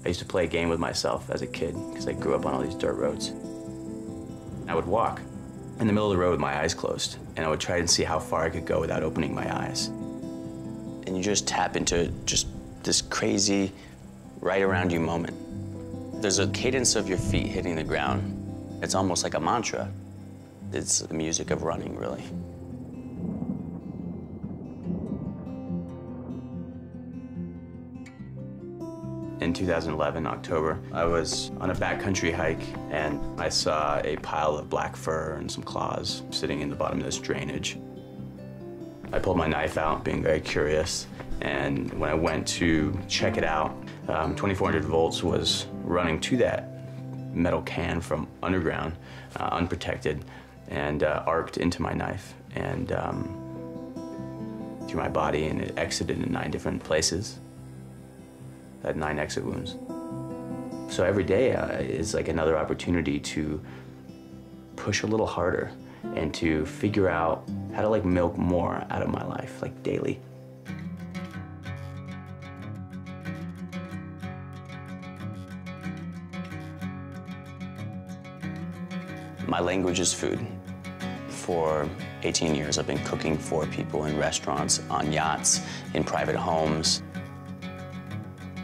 I used to play a game with myself as a kid because I grew up on all these dirt roads. I would walk in the middle of the road with my eyes closed, and I would try and see how far I could go without opening my eyes. And you just tap into just this crazy, right around you moment. There's a cadence of your feet hitting the ground. It's almost like a mantra. It's the music of running, really. In 2011, October, I was on a backcountry hike and I saw a pile of black fur and some claws sitting in the bottom of this drainage. I pulled my knife out, being very curious, and when I went to check it out, 2400 volts was running to that metal can from underground, unprotected, and arced into my knife and through my body, and it exited in 9 different places. I had 9 exit wounds. So every day is like another opportunity to push a little harder and to figure out how to like milk more out of my life, like daily. My language is food. For 18 years, I've been cooking for people in restaurants, on yachts, in private homes.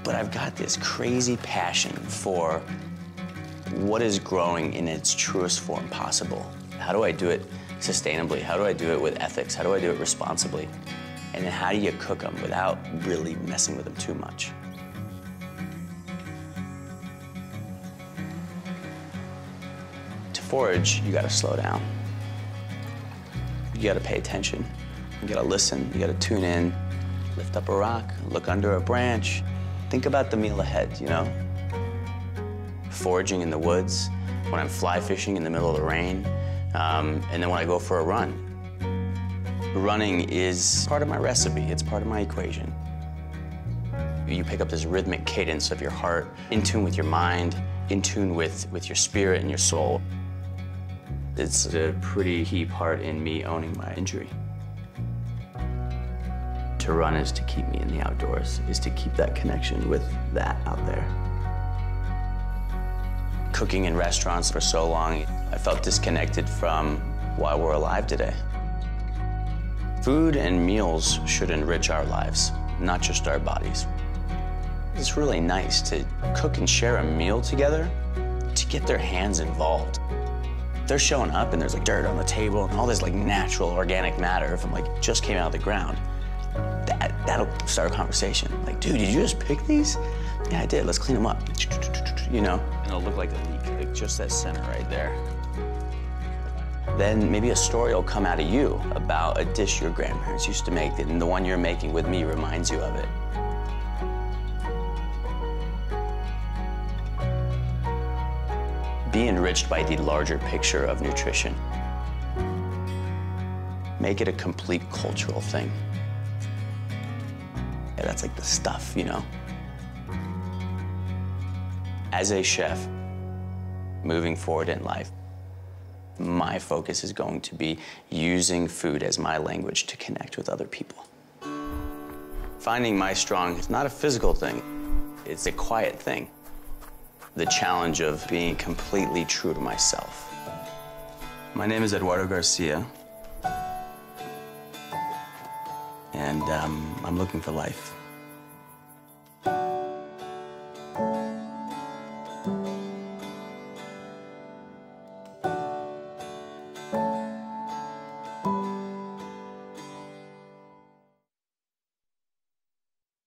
But I've got this crazy passion for what is growing in its truest form possible. How do I do it sustainably? How do I do it with ethics? How do I do it responsibly? And then how do you cook them without really messing with them too much? To forage, you gotta slow down. You gotta pay attention. You gotta listen, you gotta tune in, lift up a rock, look under a branch. Think about the meal ahead, you know? Foraging in the woods, when I'm fly fishing in the middle of the rain, and then when I go for a run. Running is part of my recipe, it's part of my equation. You pick up this rhythmic cadence of your heart, in tune with your mind, in tune with your spirit and your soul. It's a pretty key part in me owning my injury. To run is to keep me in the outdoors, is to keep that connection with that out there. Cooking in restaurants for so long, I felt disconnected from why we're alive today. Food and meals should enrich our lives, not just our bodies. It's really nice to cook and share a meal together, to get their hands involved. They're showing up and there's like dirt on the table and all this like natural organic matter from like just came out of the ground. That'll start a conversation. Like, dude, did you just pick these? Yeah, I did. Let's clean them up. You know? And it'll look like a leak, like just that center right there. Then maybe a story will come out of you about a dish your grandparents used to make, and the one you're making with me reminds you of it. Be enriched by the larger picture of nutrition. Make it a complete cultural thing. Yeah, that's like the stuff, you know? As a chef, moving forward in life, my focus is going to be using food as my language to connect with other people. Finding my strong is not a physical thing, it's a quiet thing. The challenge of being completely true to myself. My name is Eduardo Garcia, and I'm looking for life.